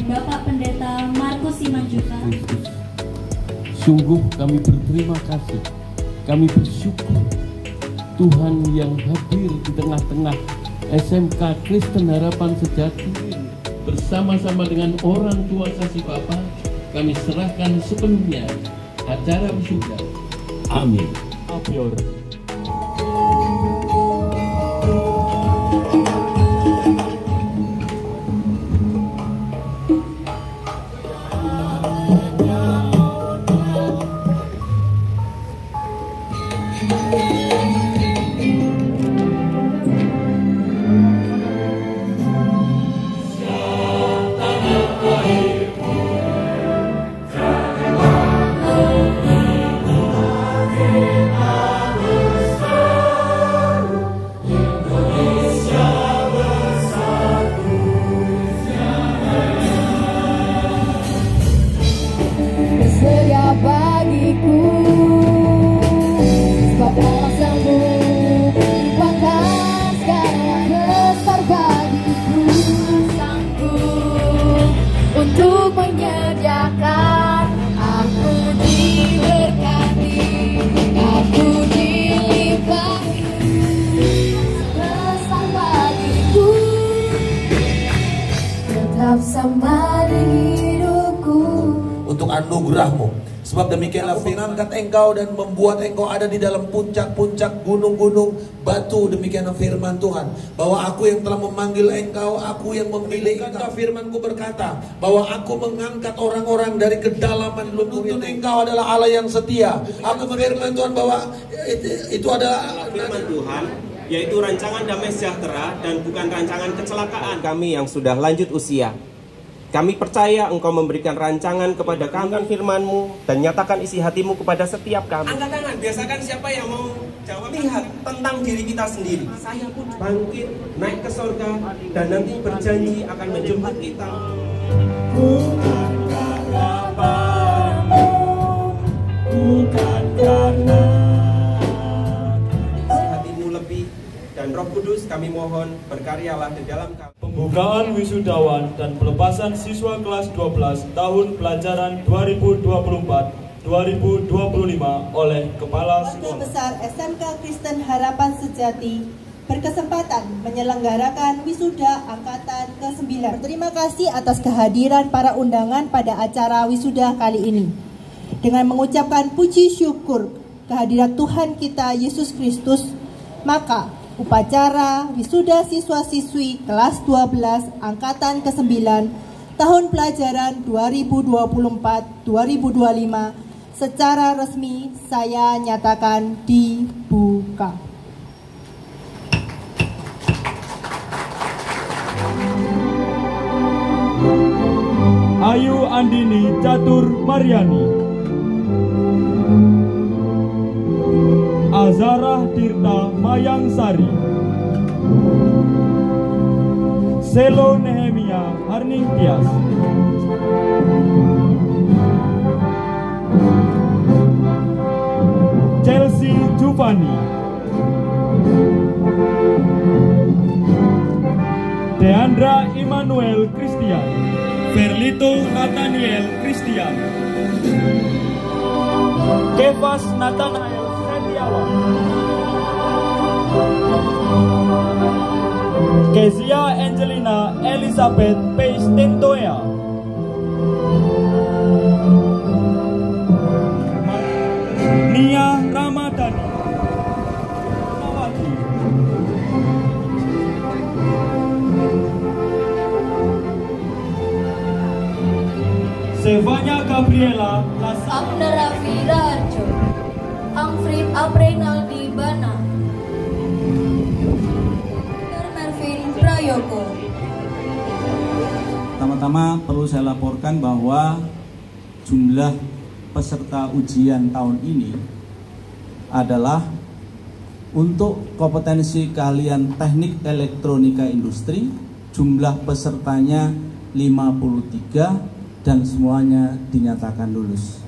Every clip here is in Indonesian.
dan Bapak Pendeta Markus Simanjuntak. Sungguh kami berterima kasih, kami bersyukur Tuhan yang hadir di tengah-tengah SMK Kristen Harapan Sejati bersama-sama dengan orang tua Saksi Bapa. Kami serahkan sepenuhnya acara wisuda. Amin. Apior. Untuk anugerah-Mu, sebab demikianlah firman mengangkat engkau dan membuat engkau ada di dalam puncak-puncak gunung-gunung batu. Demikianlah firman Tuhan, bahwa aku yang telah memanggil engkau, aku yang memilih engkau. Firman-Ku berkata bahwa aku mengangkat orang-orang dari kedalaman lubuk. Engkau adalah Allah yang setia. Aku berfirman Tuhan bahwa itu adalah firman Tuhan, yaitu rancangan damai sejahtera dan bukan rancangan kecelakaan. Kami yang sudah lanjut usia, kami percaya Engkau memberikan rancangan kepada kami firman-Mu dan nyatakan isi hati-Mu kepada setiap kami. Angkat tangan, biasakan siapa yang mau jawab. Lihat tentang diri kita sendiri. Saya pun bangkit, naik ke surga, dan nanti berjanji akan menjemput kita. Bukan karena apa-Mu, bukan karena isi hati-Mu lebih, dan Roh Kudus kami mohon berkaryalah di dalam kami. Pembukaan wisudawan dan pelepasan siswa kelas 12 tahun pelajaran 2024-2025 oleh Kepala Keluarga Sekolah Besar SMK Kristen Harapan Sejati berkesempatan menyelenggarakan wisuda angkatan ke-9. Terima kasih atas kehadiran para undangan pada acara wisuda kali ini. Dengan mengucapkan puji syukur kehadirat Tuhan kita Yesus Kristus, maka upacara wisuda siswa-siswi kelas 12 angkatan ke-9 tahun pelajaran 2024-2025 secara resmi saya nyatakan dibuka. Ayu Andini Catur Mariani, Azarah Tirta Mayangsari, Selo Nehemia Harningtyas, Chelsea Juvani, Deandra Immanuel Christian, Ferlito Nathaniel Christian, Kevas Nathanael Setiawan, Kezia Angelina Elizabeth Peistentoya, Nia Ramadhani Nawati, Sevanya Gabriela Abner Raffi Raharjo, Angfrid Aprenaldi Bana, Mervin Prayoko. Pertama-tama perlu saya laporkan bahwa jumlah peserta ujian tahun ini adalah untuk kompetensi keahlian teknik elektronika industri, jumlah pesertanya 53 dan semuanya dinyatakan lulus.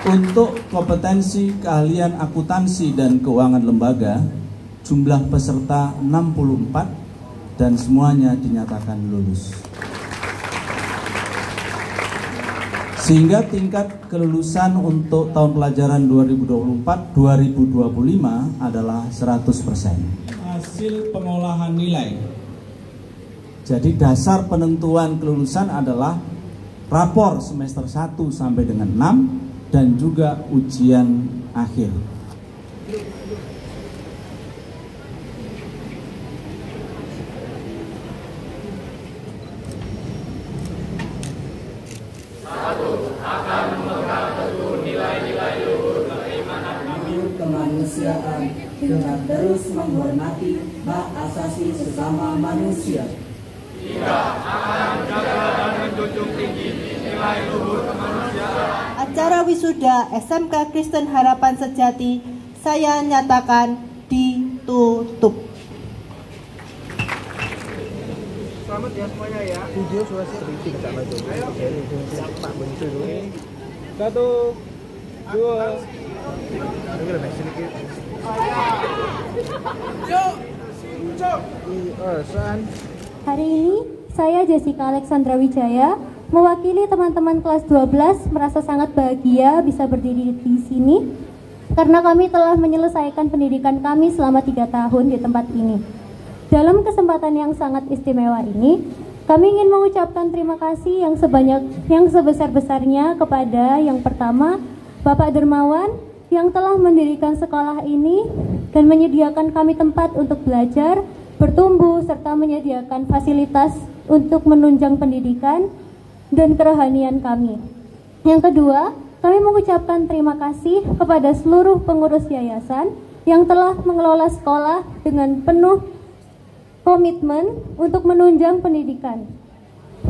Untuk kompetensi keahlian akuntansi dan keuangan lembaga, jumlah peserta 64 dan semuanya dinyatakan lulus. Sehingga tingkat kelulusan untuk tahun pelajaran 2024-2025 adalah 100%. Hasil pengolahan nilai. Jadi dasar penentuan kelulusan adalah rapor semester 1 sampai dengan 6 dan juga ujian akhir. Kemanusiaan dengan terus menghormati hak asasi sesama manusia. Tidak akan menjaga dan menjunjung tinggi nilai luhur kemanusiaan. Acara wisuda SMK Kristen Harapan Sejati saya nyatakan ditutup. Selamat ya semuanya ya. Video sudah sedikit tak maju. Ayo. Pak bentuk dulu. 1, 2. Sedikit. Hari ini saya Jessica Alexandra Wijaya mewakili teman-teman kelas 12 merasa sangat bahagia bisa berdiri di sini karena kami telah menyelesaikan pendidikan kami selama 3 tahun di tempat ini. Dalam kesempatan yang sangat istimewa ini, kami ingin mengucapkan terima kasih yang sebesar-besarnya kepada yang pertama Bapak Dermawan yang telah mendirikan sekolah ini dan menyediakan kami tempat untuk belajar, bertumbuh, serta menyediakan fasilitas untuk menunjang pendidikan dan kerohanian kami. Yang kedua, kami mengucapkan terima kasih kepada seluruh pengurus yayasan yang telah mengelola sekolah dengan penuh komitmen untuk menunjang pendidikan.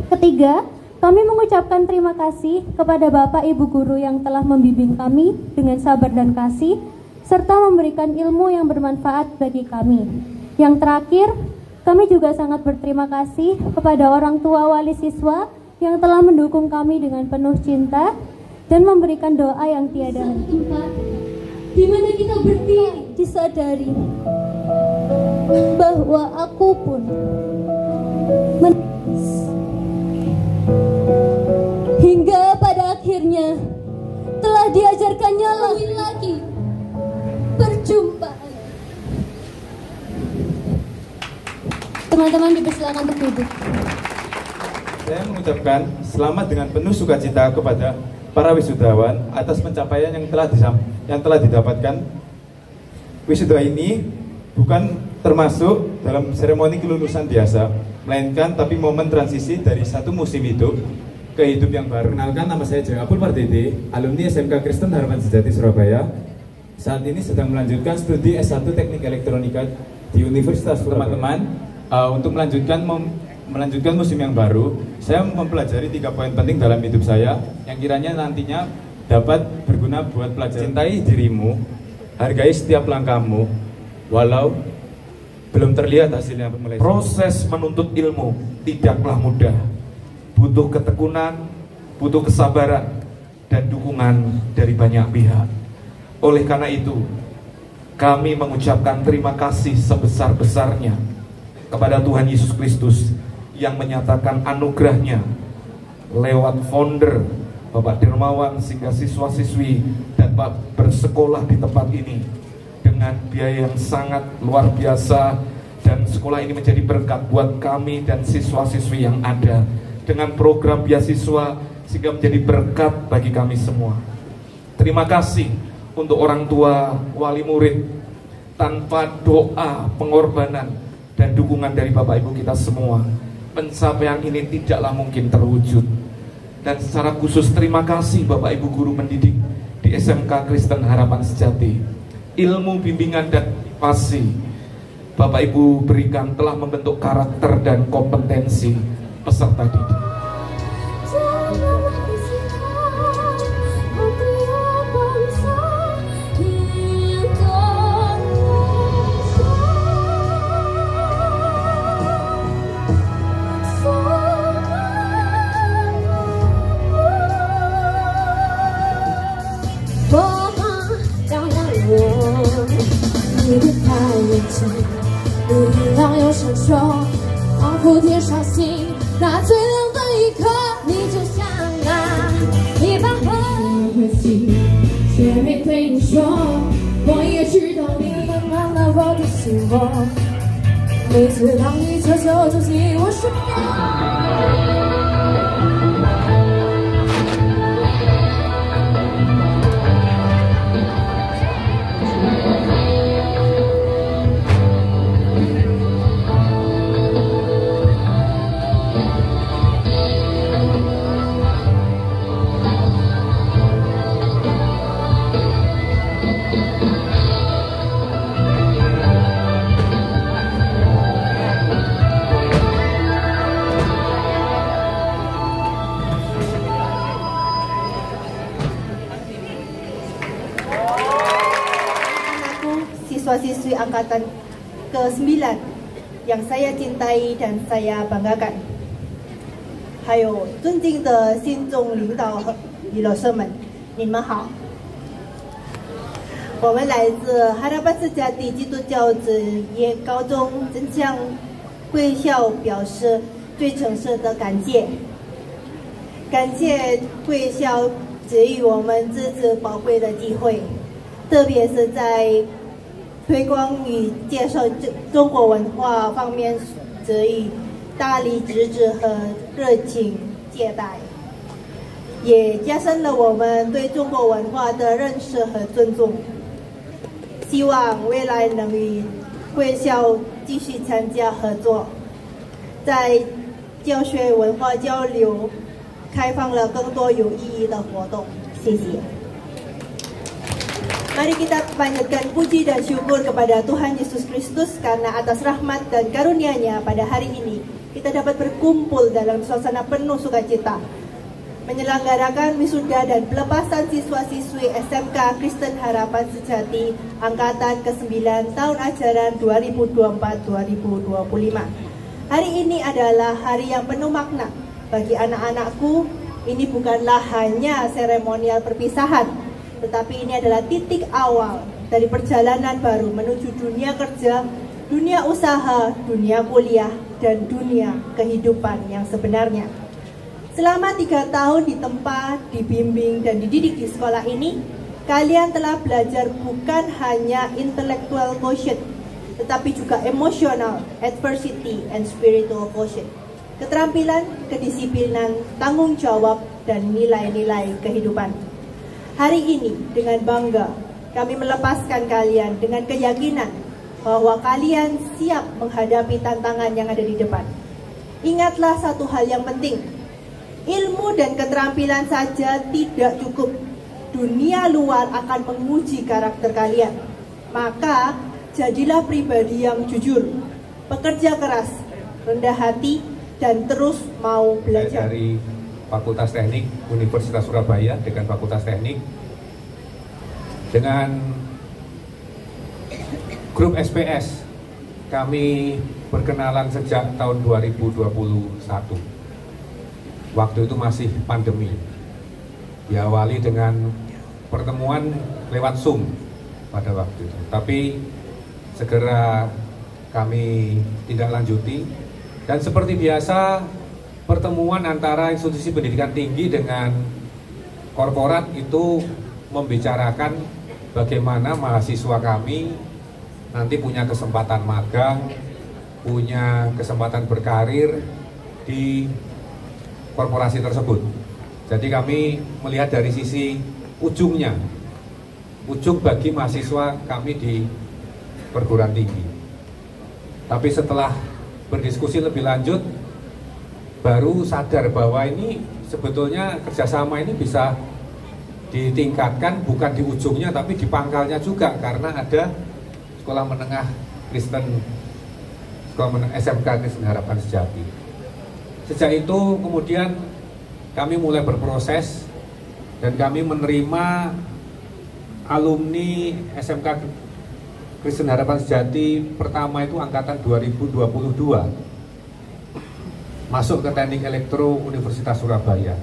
Ketiga, kami mengucapkan terima kasih kepada Bapak Ibu Guru yang telah membimbing kami dengan sabar dan kasih, serta memberikan ilmu yang bermanfaat bagi kami. Yang terakhir, kami juga sangat berterima kasih kepada orang tua wali siswa yang telah mendukung kami dengan penuh cinta dan memberikan doa yang tiada henti. Di mana kita berdiri disadari bahwa aku pun hingga pada akhirnya telah diajarkannya lagi perjumpaan. Teman-teman dipersilakan untuk duduk. Saya mengucapkan selamat dengan penuh sukacita kepada para wisudawan atas pencapaian yang telah didapatkan. Wisuda ini bukan termasuk dalam seremoni kelulusan biasa, melainkan tapi momen transisi dari satu musim hidup ke hidup yang baru. Kenalkan, nama saya Apul Pardede, alumni SMK Kristen Harapan Sejati Surabaya. Saat ini sedang melanjutkan studi S1 Teknik Elektronika di Universitas Surabaya. Teman-teman, untuk melanjutkan musim yang baru, saya mempelajari 3 poin penting dalam hidup saya yang kiranya nantinya dapat berguna buat pelajar. Cintai dirimu, hargai setiap langkahmu, walau belum terlihat hasilnya. Proses menuntut ilmu tidaklah mudah. Butuh ketekunan, butuh kesabaran, dan dukungan dari banyak pihak. Oleh karena itu, kami mengucapkan terima kasih sebesar-besarnya kepada Tuhan Yesus Kristus yang menyatakan anugerahnya lewat founder Bapak Dermawan sehingga siswa-siswi dapat bersekolah di tempat ini dengan biaya yang sangat luar biasa, dan sekolah ini menjadi berkat buat kami dan siswa-siswi yang ada, dengan program beasiswa sehingga menjadi berkat bagi kami semua. Terima kasih untuk orang tua, wali murid. Tanpa doa, pengorbanan, dan dukungan dari Bapak Ibu kita semua, pencapaian ini tidaklah mungkin terwujud. Dan secara khusus terima kasih Bapak Ibu guru pendidik di SMK Kristen Harapan Sejati. Ilmu bimbingan dan motivasi Bapak Ibu berikan telah membentuk karakter dan kompetensi peserta didik. 蝴蝶烧心，那最亮的一刻，你就像一把火。可惜，却没对你说，我也知道你温暖了我的心窝。每次当你悄悄走进我身边。Siswa-siswi angkatan ke-9 yang saya cintai dan saya banggakan. 还有尊敬的信众领导和李老师们，你们好。我们来自 Harapan Sejati 基督教职业高中真相贵校表示最诚挚的感谢，感谢贵校给予我们这次宝贵的机会，特别是在推广与介绍中国文化方面给予大力支持和热情接待，也加深了我们对中国文化的认识和尊重。希望未来能与贵校继续参加合作，在教学文化交流开放了更多有意义的活动。谢谢。Mari kita panjatkan puji dan syukur kepada Tuhan Yesus Kristus karena atas rahmat dan karunia-Nya pada hari ini kita dapat berkumpul dalam suasana penuh sukacita menyelenggarakan wisuda dan pelepasan siswa-siswi SMK Kristen Harapan Sejati angkatan ke-9 tahun ajaran 2024-2025. Hari ini adalah hari yang penuh makna bagi anak-anakku. Ini bukanlah hanya seremonial perpisahan, tetapi ini adalah titik awal dari perjalanan baru menuju dunia kerja, dunia usaha, dunia kuliah, dan dunia kehidupan yang sebenarnya. Selama 3 tahun ditempa, dibimbing, dan dididik di sekolah ini, kalian telah belajar bukan hanya intellectual quotient, tetapi juga emotional, adversity, and spiritual quotient. Keterampilan, kedisiplinan, tanggung jawab, dan nilai-nilai kehidupan. Hari ini dengan bangga kami melepaskan kalian dengan keyakinan bahwa kalian siap menghadapi tantangan yang ada di depan. Ingatlah satu hal yang penting, ilmu dan keterampilan saja tidak cukup. Dunia luar akan menguji karakter kalian. Maka jadilah pribadi yang jujur, pekerja keras, rendah hati, dan terus mau belajar. Dari Fakultas Teknik Universitas Surabaya, Dekan Fakultas Teknik, dengan grup SPS kami berkenalan sejak tahun 2021. Waktu itu masih pandemi. Diawali dengan pertemuan lewat Zoom pada waktu itu. Tapi segera kami tidak lanjuti. Dan seperti biasa, pertemuan antara institusi pendidikan tinggi dengan korporat itu membicarakan bagaimana mahasiswa kami nanti punya kesempatan magang, punya kesempatan berkarir di korporasi tersebut. Jadi kami melihat dari sisi ujungnya, ujung bagi mahasiswa kami di perguruan tinggi. Tapi setelah berdiskusi lebih lanjut, baru sadar bahwa ini sebetulnya kerjasama ini bisa ditingkatkan bukan di ujungnya tapi di pangkalnya juga, karena ada sekolah menengah Kristen, sekolah menengah SMK Kristen Harapan Sejati. Sejak itu kemudian kami mulai berproses dan kami menerima alumni SMK Kristen Harapan Sejati pertama itu angkatan 2022 masuk ke Teknik Elektro Universitas Surabaya.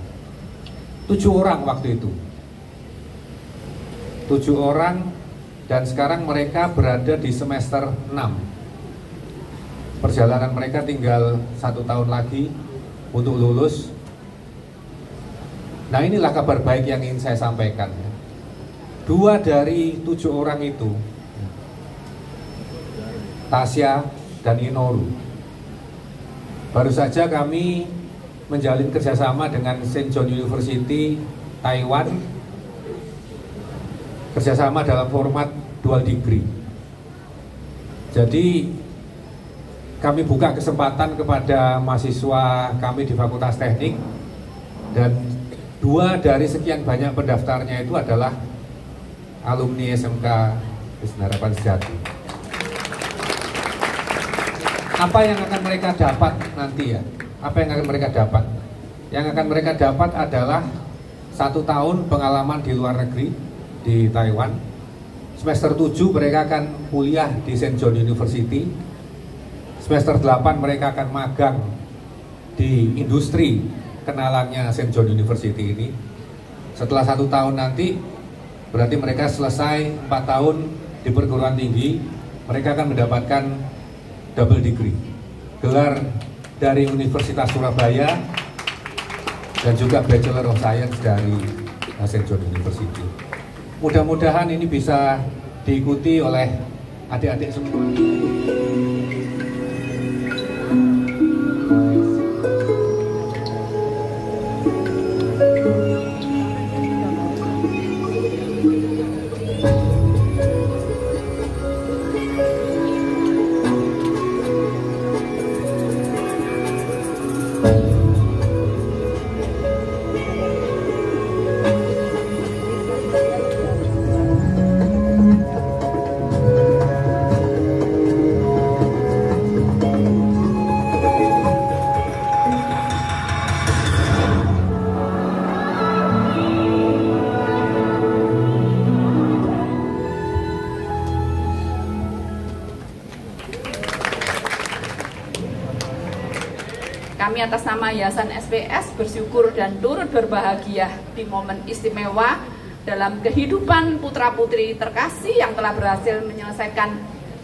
7 orang waktu itu, 7 orang, dan sekarang mereka berada di semester 6. perjalanan mereka tinggal 1 tahun lagi untuk lulus. Nah, inilah kabar baik yang ingin saya sampaikan. 2 dari 7 orang itu, Tasya dan Inoru, baru saja kami menjalin kerjasama dengan St. John University Taiwan, kerjasama dalam format dual degree. Jadi kami buka kesempatan kepada mahasiswa kami di Fakultas Teknik, dan 2 dari sekian banyak pendaftarnya itu adalah alumni SMK Kristen Harapan Sejati. Apa yang akan mereka dapat nanti ya? Apa yang akan mereka dapat? Yang akan mereka dapat adalah 1 tahun pengalaman di luar negeri di Taiwan. Semester 7 mereka akan kuliah di St. John University. Semester 8 mereka akan magang di industri kenalannya St. John University ini. Setelah 1 tahun nanti, berarti mereka selesai 4 tahun di perguruan tinggi. Mereka akan mendapatkan double degree, gelar dari Universitas Surabaya dan juga Bachelor of Science dari St. John University. Mudah-mudahan ini bisa diikuti oleh adik-adik semua. Kami atas nama Yayasan SPS bersyukur dan turut berbahagia di momen istimewa dalam kehidupan putra-putri terkasih yang telah berhasil menyelesaikan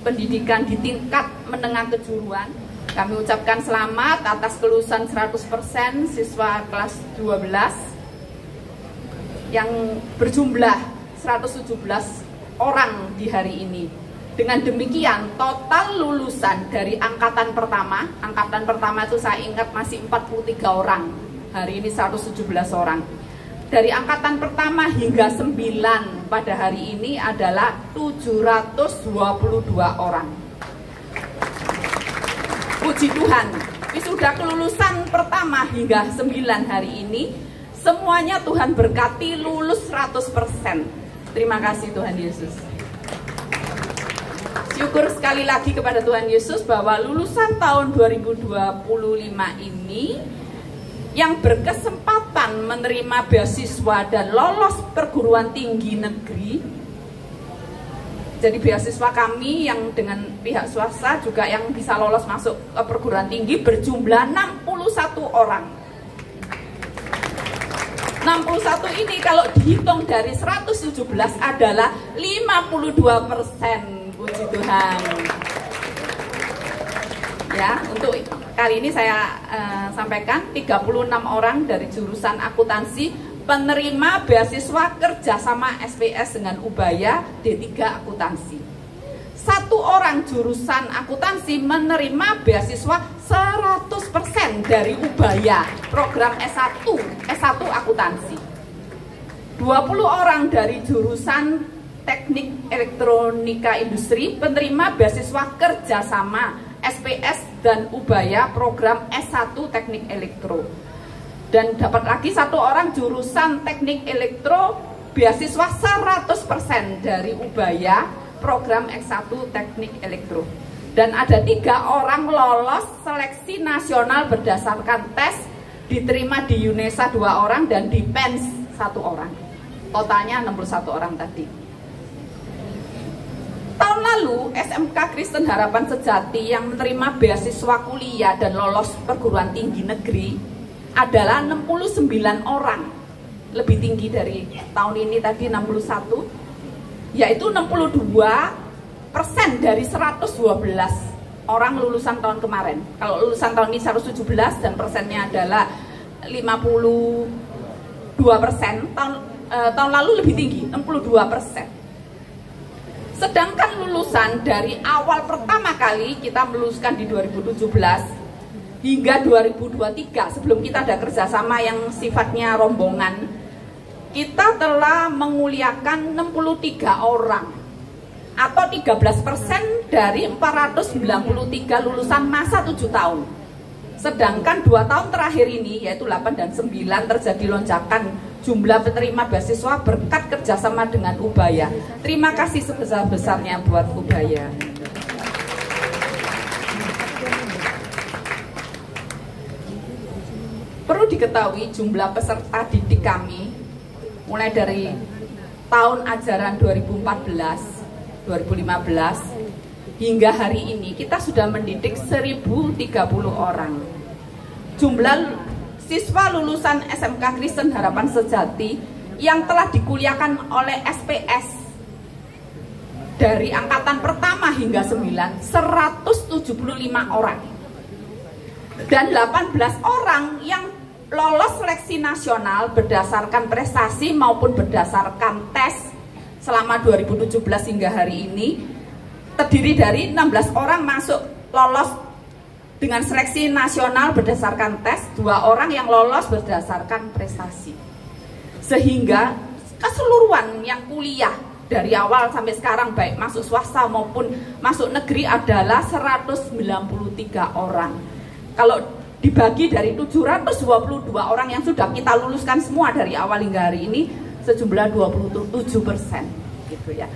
pendidikan di tingkat menengah kejuruan. Kami ucapkan selamat atas kelulusan 100% siswa kelas 12 yang berjumlah 117 orang di hari ini. Dengan demikian, total lulusan dari angkatan pertama itu saya ingat masih 43 orang, hari ini 117 orang. Dari angkatan pertama hingga 9 pada hari ini adalah 722 orang. Puji Tuhan, wisuda kelulusan pertama hingga 9 hari ini, semuanya Tuhan berkati lulus 100%. Terima kasih Tuhan Yesus. Syukur sekali lagi kepada Tuhan Yesus bahwa lulusan tahun 2025 ini yang berkesempatan menerima beasiswa dan lolos perguruan tinggi negeri. Jadi beasiswa kami yang dengan pihak swasta juga yang bisa lolos masuk ke perguruan tinggi berjumlah 61 orang. 61 ini kalau dihitung dari 117 adalah 52%. Puji Tuhan. Ya, untuk kali ini saya sampaikan 36 orang dari jurusan akuntansi penerima beasiswa kerjasama SPS dengan Ubaya D3 akuntansi. 1 orang jurusan akuntansi menerima beasiswa 100% dari Ubaya program S1 akuntansi. 20 orang dari jurusan Teknik Elektronika Industri penerima beasiswa kerjasama SPS dan Ubaya program S1 Teknik Elektro. Dan dapat lagi 1 orang jurusan Teknik Elektro beasiswa 100% dari Ubaya program S1 Teknik Elektro. Dan ada 3 orang lolos seleksi nasional berdasarkan tes, diterima di UNESA 2 orang dan di PENS 1 orang. Totalnya 61 orang tadi. Tahun lalu, SMK Kristen Harapan Sejati yang menerima beasiswa kuliah dan lolos perguruan tinggi negeri adalah 69 orang. Lebih tinggi dari tahun ini tadi 61, yaitu 62% dari 112 orang lulusan tahun kemarin. Kalau lulusan tahun ini 117 dan persennya adalah 52%, tahun lalu lebih tinggi, 62%. Sedangkan lulusan dari awal pertama kali kita meluluskan di 2017 hingga 2023, sebelum kita ada kerjasama yang sifatnya rombongan, kita telah menguliakan 63 orang atau 13% dari 493 lulusan masa 7 tahun. Sedangkan 2 tahun terakhir ini, yaitu 8 dan 9, terjadi lonjakan jumlah penerima beasiswa berkat kerjasama dengan Ubaya. Terima kasih sebesar-besarnya buat Ubaya. Perlu diketahui jumlah peserta didik kami mulai dari tahun ajaran 2014-2015 hingga hari ini kita sudah mendidik 1030 orang. Jumlah siswa lulusan SMK Kristen Harapan Sejati yang telah dikuliahkan oleh SPS dari angkatan pertama hingga 9, 175 orang. Dan 18 orang yang lolos seleksi nasional berdasarkan prestasi maupun berdasarkan tes selama 2017 hingga hari ini, terdiri dari 16 orang masuk lolos dengan seleksi nasional berdasarkan tes, 2 orang yang lolos berdasarkan prestasi. Sehingga keseluruhan yang kuliah dari awal sampai sekarang baik masuk swasta maupun masuk negeri adalah 193 orang. Kalau dibagi dari 722 orang yang sudah kita luluskan semua dari awal hingga hari ini, sejumlah 27% gitu ya.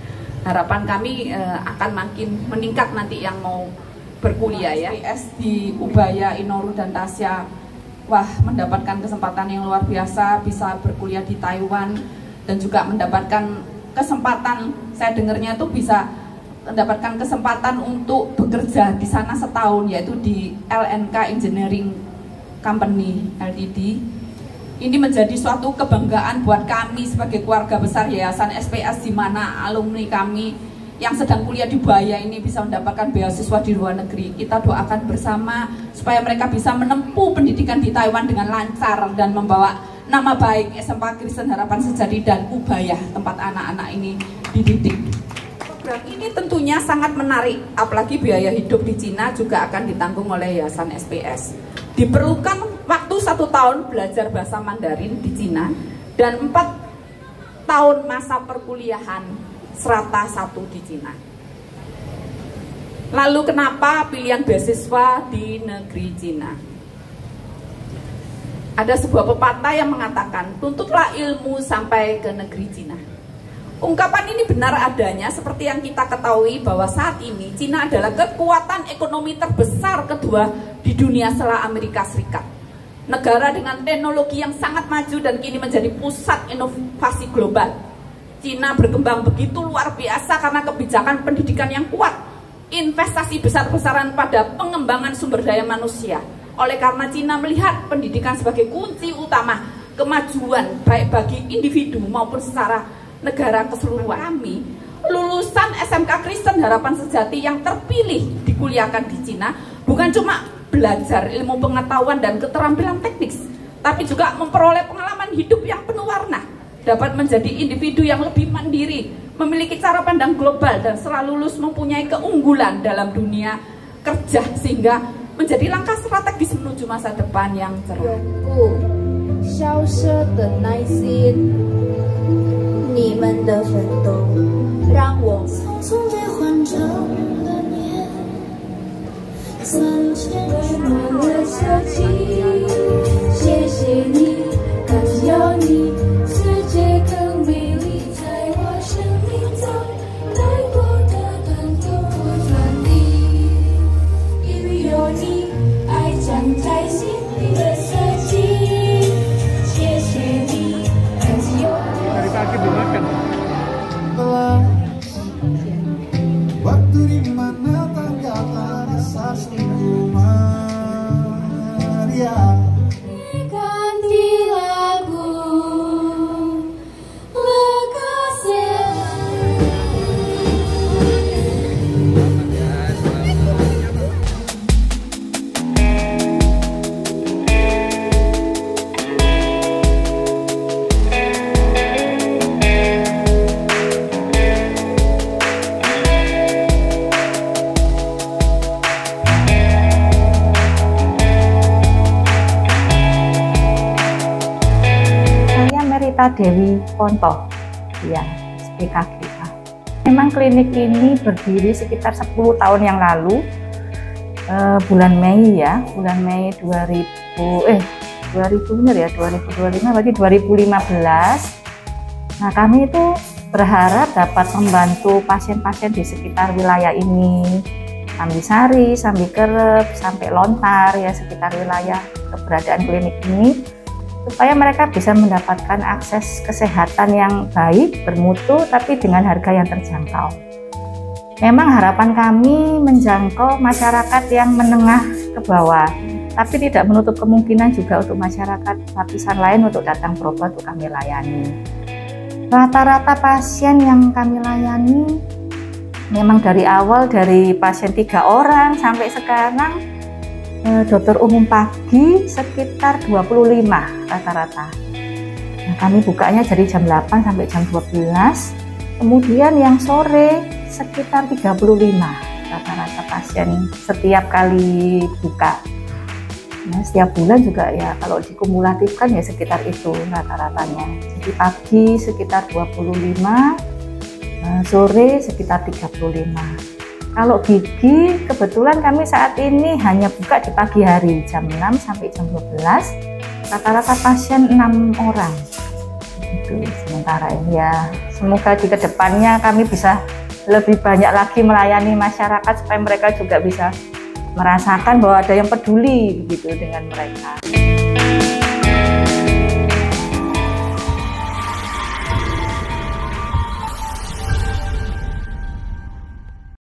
Harapan kami akan makin meningkat nanti yang mau berkuliah ya. SPS di Ubaya, Inoru dan Tasya, wah, mendapatkan kesempatan yang luar biasa bisa berkuliah di Taiwan dan juga mendapatkan kesempatan, saya dengarnya tuh bisa mendapatkan kesempatan untuk bekerja di sana setahun, yaitu di LNK Engineering Company Ltd. Ini menjadi suatu kebanggaan buat kami sebagai keluarga besar Yayasan SPS, di mana alumni kami yang sedang kuliah di Ubaya ini bisa mendapatkan beasiswa di luar negeri. Kita doakan bersama supaya mereka bisa menempuh pendidikan di Taiwan dengan lancar dan membawa nama baik SMK Kristen Harapan Sejati dan Ubaya, tempat anak-anak ini dididik. Program ini tentunya sangat menarik, apalagi biaya hidup di Cina juga akan ditanggung oleh Yayasan SPS. Diperlukan waktu 1 tahun belajar bahasa Mandarin di Cina dan 4 tahun masa perkuliahan serata 1 di Cina. Lalu kenapa pilihan beasiswa di negeri Cina? Ada sebuah pepatah yang mengatakan, tuntutlah ilmu sampai ke negeri Cina. Ungkapan ini benar adanya seperti yang kita ketahui bahwa saat ini Cina adalah kekuatan ekonomi terbesar kedua di dunia setelah Amerika Serikat. Negara dengan teknologi yang sangat maju dan kini menjadi pusat inovasi global. Cina berkembang begitu luar biasa karena kebijakan pendidikan yang kuat, investasi besar-besaran pada pengembangan sumber daya manusia. Oleh karena Cina melihat pendidikan sebagai kunci utama kemajuan baik bagi individu maupun secara negara keseluruhan. Kami lulusan SMK Kristen Harapan Sejati yang terpilih dikuliahkan di Cina bukan cuma belajar ilmu pengetahuan dan keterampilan teknis, tapi juga memperoleh pengalaman hidup yang penuh warna, dapat menjadi individu yang lebih mandiri, memiliki cara pandang global dan setelah lulus mempunyai keunggulan dalam dunia kerja sehingga menjadi langkah strategis menuju masa depan yang cerah. 你们的奋斗让我匆匆变换成了年3000温暖的夏季，谢谢你，感谢有你，世界更美丽，在我生命中来过的感动我传递，因为有你，爱将在心里的设计，谢谢你，感谢有你。 Waktu di mana tanggal terasa rumah Pelita Dewi Ponto, ya, SPKGA. Memang klinik ini berdiri sekitar 10 tahun yang lalu, bulan Mei ya, bulan Mei 2025 berarti 2015. Nah, kami itu berharap dapat membantu pasien-pasien di sekitar wilayah ini, Sambisari, Sambikerep, sampai Lontar ya, sekitar wilayah keberadaan klinik ini, supaya mereka bisa mendapatkan akses kesehatan yang baik, bermutu, tapi dengan harga yang terjangkau. Memang harapan kami menjangkau masyarakat yang menengah ke bawah, tapi tidak menutup kemungkinan juga untuk masyarakat lapisan lain untuk datang berobat untuk kami layani. Rata-rata pasien yang kami layani memang dari awal dari pasien 3 orang sampai sekarang dokter umum pagi sekitar 25 rata-rata. Nah, kami bukanya dari jam 8 sampai jam 12, kemudian yang sore sekitar 35 rata-rata pasien setiap kali buka. Nah, setiap bulan juga ya kalau dikumulatifkan ya sekitar itu rata-ratanya. Jadi pagi sekitar 25, sore sekitar 35. Kalau gigi kebetulan kami saat ini hanya buka di pagi hari jam 6 sampai jam 12. Rata-rata pasien 6 orang. Itu sementara ini ya. Semoga di kedepannya kami bisa lebih banyak lagi melayani masyarakat supaya mereka juga bisa merasakan bahwa ada yang peduli begitu dengan mereka.